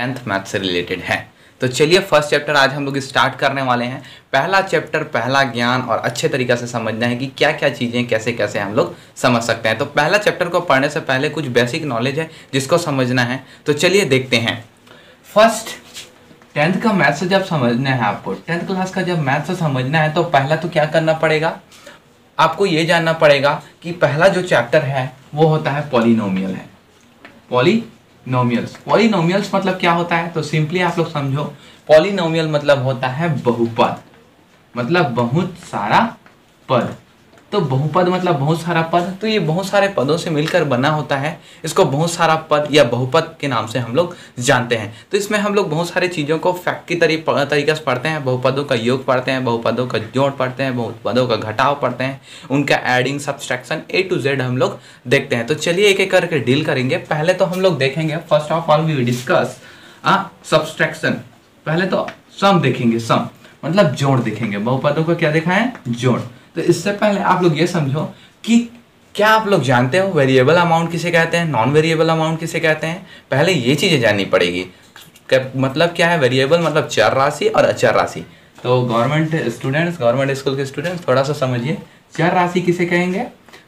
10th math से related है। तो चलिए फर्स्ट चैप्टर आज हम लोग स्टार्ट करने वाले हैं। पहला चैप्टर, पहला ज्ञान और अच्छे तरीक़े से समझना है कि क्या क्या चीज़ें कैसे कैसे हम लोग समझ सकते हैं। तो पहला चैप्टर को पढ़ने से पहले कुछ बेसिक नॉलेज है जिसको समझना है। तो चलिए देखते हैं। फर्स्ट 10th का मैथ से जब समझना है आपको, 10th क्लास का जब मैथ से समझना है तो पहला तो क्या करना पड़ेगा, आपको ये जानना पड़ेगा कि पहला जो चैप्टर है वो होता है पॉलिनोमियल है। पॉलिनोमियल्स मतलब क्या होता है, तो सिंपली आप लोग समझो, पॉलिनोमियल मतलब होता है बहुपद, मतलब बहुत सारा पद। तो बहुपद मतलब बहुत सारा पद, तो ये बहुत सारे पदों से मिलकर बना होता है। इसको बहुत सारा पद या बहुपद के नाम से हम लोग जानते हैं। तो इसमें हम लोग बहुत सारी चीज़ों को फैक्ट की तरीके से पढ़ते हैं। बहुपदों का योग पढ़ते हैं, बहुपदों का जोड़ पढ़ते हैं, बहुपदों का घटाव पढ़ते हैं, उनका adding subtraction A to Z हम लोग देखते हैं। तो चलिए एक एक करके डील करेंगे। पहले तो हम लोग देखेंगे, first of all we discuss subtraction. पहले तो सम देखेंगे, सम मतलब जोड़ देखेंगे। बहुपदों को क्या देखा है, जोड़। तो इससे पहले आप लोग ये समझो कि क्या आप लोग जानते हो वेरिएबल अमाउंट किसे कहते हैं, नॉन वेरिएबल अमाउंट किसे कहते हैं। पहले ये चीज़ें जाननी पड़ेगी। मतलब क्या है वेरिएबल, मतलब चर राशि और अचर राशि। तो गवर्नमेंट स्कूल के स्टूडेंट्स थोड़ा सा समझिए, चर राशि किसे कहेंगे,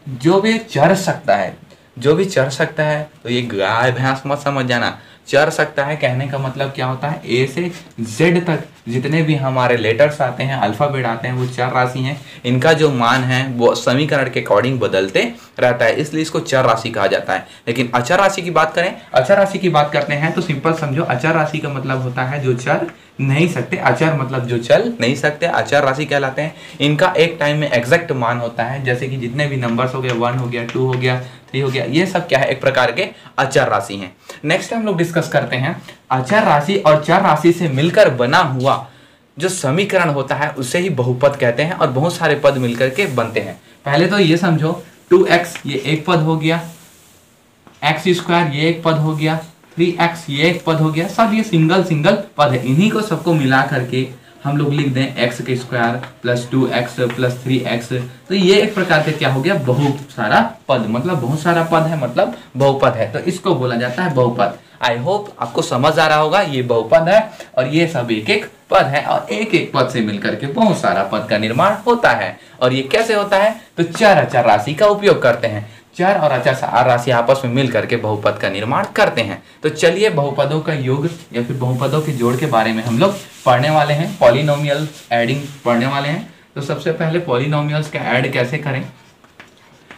जो भी चर सकता है, जो भी चर सकता है। तो ये गाय भैंस मत समझ जाना। चर सकता है कहने का मतलब क्या होता है, A से Z तक जितने भी हमारे लेटर्स आते हैं, अल्फ़ाबेट आते हैं, वो चर राशि हैं। इनका जो मान है वो समीकरण के अकॉर्डिंग बदलते रहता है, इसलिए इसको चर राशि कहा जाता है। लेकिन अचर राशि की बात करें, अचर राशि की बात करते हैं तो सिंपल समझो, अचर राशि का मतलब होता है जो चल नहीं सकते। अचर मतलब जो चल नहीं सकते, अचर राशि कहलाते हैं। इनका एक टाइम में एग्जैक्ट मान होता है, जैसे कि जितने भी नंबर्स हो गए, 1 हो गया, 2 हो गया, 3 हो गया, ये सब क्या है, एक प्रकार के अचर राशि हैं। नेक्स्ट हम लोग डिस्कस करते हैं अचर राशि और चर राशि से मिलकर बना हुआ जो समीकरण होता है उसे ही बहुपद कहते हैं, और बहुत सारे पद मिलकर के बनते हैं। पहले तो ये समझो, 2x ये एक पद हो गया, x² ये एक पद हो गया, 3x ये एक पद हो गया, सब ये सिंगल पद है। इन्हीं को सबको मिला करके हम लोग लिख दें x² + 2x + 3x। तो ये एक प्रकार का क्या हो गया, बहुत सारा पद, मतलब बहुत सारा पद है, मतलब बहुपद है। तो इसको बोला जाता है बहुपद। आई होप आपको समझ आ रहा होगा, ये बहुपद है और ये सब एक एक पद है, और एक एक पद से मिलकर के बहुत सारा पद का निर्माण होता है। और ये कैसे होता है, तो चर अचर राशि का उपयोग करते हैं। चर और अचर राशि आपस में मिल करके बहुपद का निर्माण करते हैं। तो चलिए बहुपदों का योग या फिर बहुपदों के जोड़ के बारे में हम लोग पढ़ने वाले हैं। पॉलिनोमियल एडिंग पढ़ने वाले हैं। तो सबसे पहले पॉलिनोमियल्स का ऐड कैसे करें,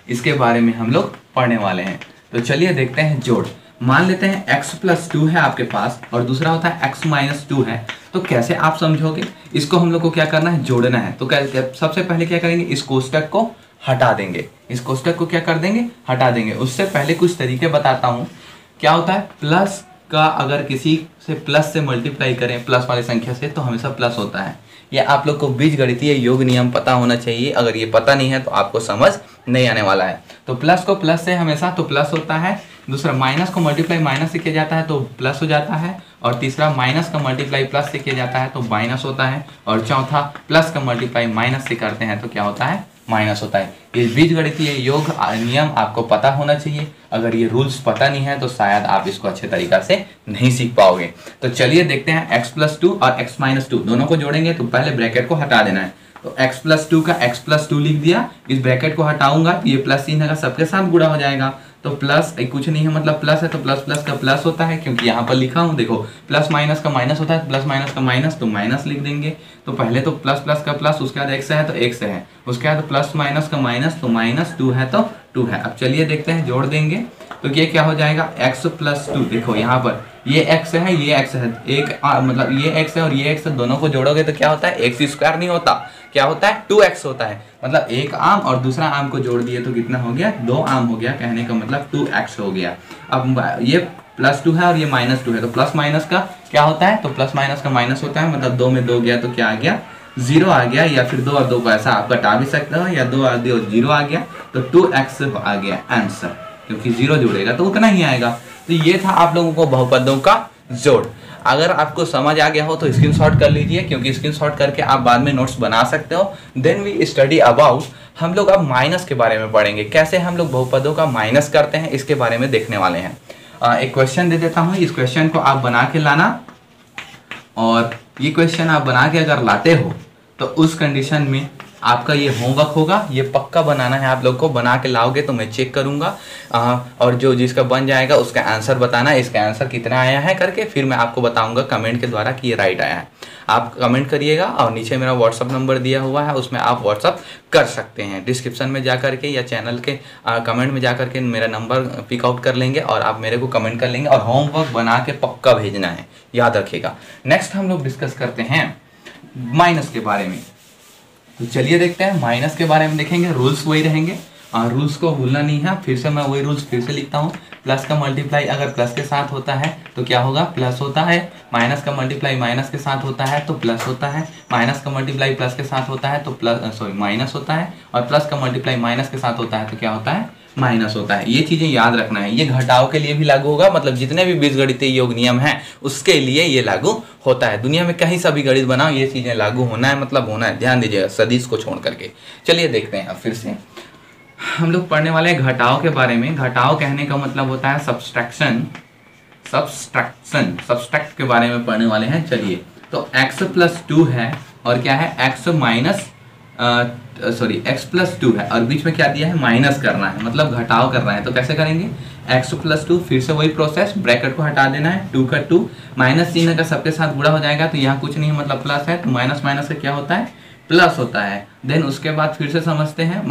इसके बारे में हम लोग पढ़ने वाले हैं। तो चलिए देखते हैं जोड़। मान लेते हैं x + 2 है आपके पास और दूसरा होता है x - 2 है। तो कैसे आप समझोगे, इसको हम लोग को क्या करना है, जोड़ना है। तो सबसे पहले क्या करेंगे, इस कोष्टक को हटा देंगे। इस कोष्टक को क्या कर देंगे, हटा देंगे। उससे पहले कुछ तरीके बताता हूँ। क्या होता है, प्लस का अगर किसी से प्लस से मल्टीप्लाई करें, प्लस वाली संख्या से, तो हमेशा प्लस होता है। ये आप लोग को बीजगणितीय योग नियम पता होना चाहिए। अगर ये पता नहीं है तो आपको समझ नहीं आने वाला है। तो प्लस को प्लस से हमेशा तो प्लस होता है। दूसरा माइनस को मल्टीप्लाई माइनस से किया जाता है तो प्लस हो जाता है। और तीसरा माइनस का मल्टीप्लाई प्लस से किया जाता है तो माइनस होता है। और चौथा प्लस का मल्टीप्लाई माइनस से करते हैं तो क्या होता है, माइनस होता है। ये बीजगणितीय योग नियम आपको पता होना चाहिए। अगर ये रूल्स पता नहीं है तो शायद आप इसको अच्छे तरीक़ा से नहीं सीख पाओगे। तो चलिए देखते हैं, x + 2 और x - 2 दोनों को जोड़ेंगे तो पहले ब्रैकेट को हटा देना है। तो x + 2 का x + 2 लिख दिया। इस ब्रैकेट को हटाऊंगा तो ये प्लस चिन्ह है सबके साथ गुणा हो जाएगा। तो प्लस कुछ नहीं है, मतलब प्लस है तो प्लस प्लस का प्लस होता है, क्योंकि यहाँ पर लिखा हूँ देखो, प्लस माइनस का माइनस होता है, प्लस माइनस का माइनस तो माइनस लिख देंगे। तो पहले तो प्लस प्लस का प्लस, उसके बाद x है तो x है, उसके बाद प्लस माइनस का माइनस तो माइनस, 2 है तो 2 है। अब चलिए देखते हैं, जोड़ देंगे तो ये क्या हो जाएगा, x + 2। देखो यहाँ पर ये x है, ये x है, मतलब ये x है और ये x है, दोनों को जोड़ोगे तो क्या होता है, x² नहीं होता, क्या होता है, 2x होता है। मतलब एक आम और दूसरा आम को जोड़ दिए तो कितना हो गया, 2 आम हो गया। कहने का मतलब 2x हो गया। अब ये +2 है और ये -2 है, तो प्लस माइनस का क्या होता है, तो प्लस माइनस का माइनस होता है। मतलब 2 में 2 गया तो क्या आ गया, 0 आ गया। या फिर 2 और 2 को ऐसा आप घटा भी सकते हो, या 2 और 2 0 आ गया। तो 2x आ गया आंसर, क्योंकि 0 जुड़ेगा तो उतना ही आएगा। तो ये था आप लोगों को बहुपदों का जोड़। अगर आपको समझ आ गया हो तो स्क्रीनशॉट कर लीजिए, क्योंकि स्क्रीनशॉट करके आप बाद में नोट्स बना सकते हो। देन वी स्टडी अबाउट, हम लोग अब माइनस के बारे में पढ़ेंगे, कैसे हम लोग बहुपदों का माइनस करते हैं, इसके बारे में देखने वाले हैं। एक क्वेश्चन दे देता हूँ, इस क्वेश्चन को आप बना के लाना, और ये क्वेश्चन आप बना के अगर लाते हो तो उस कंडीशन में आपका ये होमवर्क होगा, ये पक्का बनाना है आप लोग को। बना के लाओगे तो मैं चेक करूँगा, और जो जिसका बन जाएगा उसका आंसर बताना, इसका आंसर कितना आया है करके, फिर मैं आपको बताऊंगा कमेंट के द्वारा कि ये राइट आया है। आप कमेंट करिएगा, और नीचे मेरा व्हाट्सअप नंबर दिया हुआ है, उसमें आप व्हाट्सअप कर सकते हैं। डिस्क्रिप्शन में जा करके या चैनल के कमेंट में जा करके मेरा नंबर पिक आउट कर लेंगे और आप मेरे को कमेंट कर लेंगे, और होमवर्क बना के पक्का भेजना है, याद रखिएगा। नेक्स्ट हम लोग डिस्कस करते हैं माइनस के बारे में। तो चलिए देखते हैं, माइनस के बारे में देखेंगे। रूल्स वही रहेंगे, रूल्स को भूलना नहीं है। फिर से मैं वही रूल्स फिर से लिखता हूँ। प्लस का मल्टीप्लाई अगर प्लस के साथ होता है तो क्या होगा, प्लस होता है। माइनस का मल्टीप्लाई माइनस के साथ होता है तो प्लस होता है। माइनस का मल्टीप्लाई प्लस के साथ होता है तो माइनस होता है। और प्लस का मल्टीप्लाई माइनस के साथ होता है तो क्या होता है, माइनस होता है। ये चीजें याद रखना है। ये घटाव के लिए भी लागू होगा, मतलब जितने भी बीजगणितीय योग नियम हैं उसके लिए ये लागू होता है। दुनिया में कहीं सा भी गणित बनाओ ये चीजें लागू होना है, मतलब होना है, ध्यान दीजिएगा सदिश को छोड़ करके। चलिए देखते हैं, अब फिर से हम लोग पढ़ने वाले हैं घटाव के बारे में। घटाव कहने का मतलब होता है सब्सट्रैक्शन, सब्सट्रैक्ट के बारे में पढ़ने वाले हैं। चलिए, तो x + 2 है और क्या है, x + 2 है और बीच में क्या दिया है, माइनस करना है, मतलब घटाव करना है। तो कैसे करेंगे, x + 2, फिर से वही प्रोसेस, ब्रैकेट को हटा देना है, 2 का 2, माइनस चिन्ह का सबके साथ गुणा हो जाएगा तो यहाँ कुछ नहीं है, मतलब प्लस है, तो माइनस माइनस का क्या होता है, प्लस होता है। देन उसके बाद फिर से समझते हैं,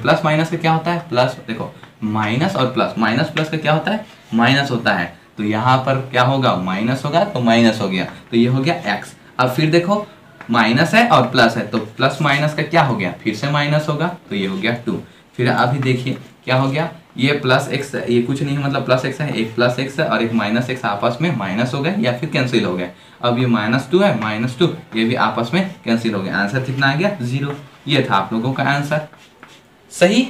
प्लस माइनस का क्या होता है, प्लस। देखो माइनस और प्लस, माइनस प्लस का क्या होता है, माइनस होता है। तो यहाँ पर क्या होगा, माइनस होगा तो माइनस हो गया, तो ये हो गया x। अब फिर देखो माइनस है और प्लस है तो प्लस माइनस का क्या हो गया, फिर से माइनस होगा तो ये हो गया 2। फिर अभी देखिए क्या हो गया, ये प्लस x, ये कुछ नहीं है, मतलब प्लस x है, एक प्लस x है और एक माइनस x आपस में माइनस हो गए या फिर कैंसिल हो गए। अब ये -2 है, -2, ये भी आपस में कैंसिल हो गया। आंसर कितना आ गया, 0। ये था आप लोगों का आंसर। सही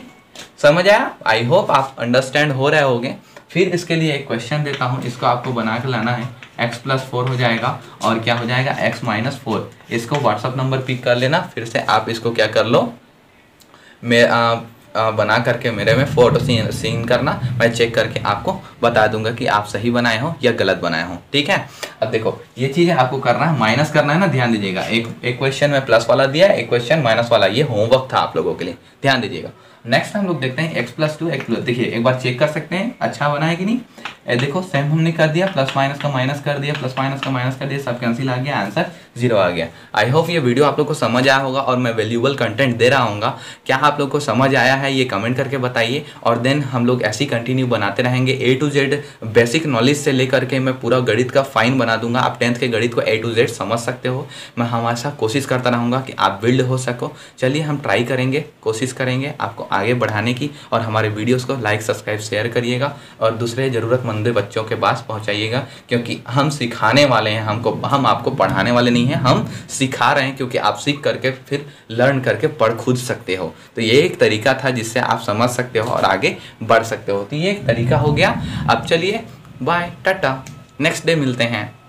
समझ आया? आई होप आप अंडरस्टैंड हो रहे होंगे। फिर इसके लिए एक क्वेश्चन देता हूँ, इसको आपको बना के लाना है। x + 4 हो जाएगा और क्या हो जाएगा, x - 4। इसको व्हाट्सअप नंबर पिक कर लेना, फिर से आप इसको क्या कर लो, बना करके मेरे में फोटो सीन करना, मैं चेक करके आपको बता दूंगा कि आप सही बनाए हो या गलत बनाए हो। ठीक है, अब देखो ये चीज़ें आपको करना है, माइनस करना है ना, ध्यान दीजिएगा। एक क्वेश्चन में प्लस वाला दिया है, एक क्वेश्चन माइनस वाला, ये होमवर्क था आप लोगों के लिए, ध्यान दीजिएगा। नेक्स्ट हम लोग देखते हैं x + 2 x + देखिए एक बार चेक कर सकते हैं अच्छा बना है कि नहीं। देखो सेम हमने कर दिया, प्लस माइनस का माइनस कर दिया, प्लस माइनस का माइनस कर दिया, सब कैंसिल आ गया, आंसर 0 आ गया। आई होप ये वीडियो आप लोग को समझ आया होगा और मैं वैल्यूएबल कंटेंट दे रहा हूँगा। क्या आप लोग को समझ आया है ये कमेंट करके बताइए, और देन हम लोग ऐसे ही कंटिन्यू बनाते रहेंगे। A to Z basic knowledge से लेकर के मैं पूरा गणित का फाइन बना दूंगा। आप 10th के गणित को A to Z समझ सकते हो। मैं हमेशा कोशिश करता रहूँगा कि आप बिल्ड हो सको। चलिए हम ट्राई करेंगे, कोशिश करेंगे आपको आगे बढ़ाने की, और हमारे वीडियोस को लाइक सब्सक्राइब शेयर करिएगा और दूसरे ज़रूरतमंद बच्चों के पास पहुंचाइएगा, क्योंकि हम सिखाने वाले हैं, हम आपको पढ़ाने वाले नहीं हैं, हम सिखा रहे हैं, क्योंकि आप सीख करके फिर लर्न करके पढ़ खुद सकते हो। तो ये एक तरीका था जिससे आप समझ सकते हो और आगे बढ़ सकते हो। तो ये एक तरीका हो गया। अब चलिए बाय टाटा, नेक्स्ट डे मिलते हैं।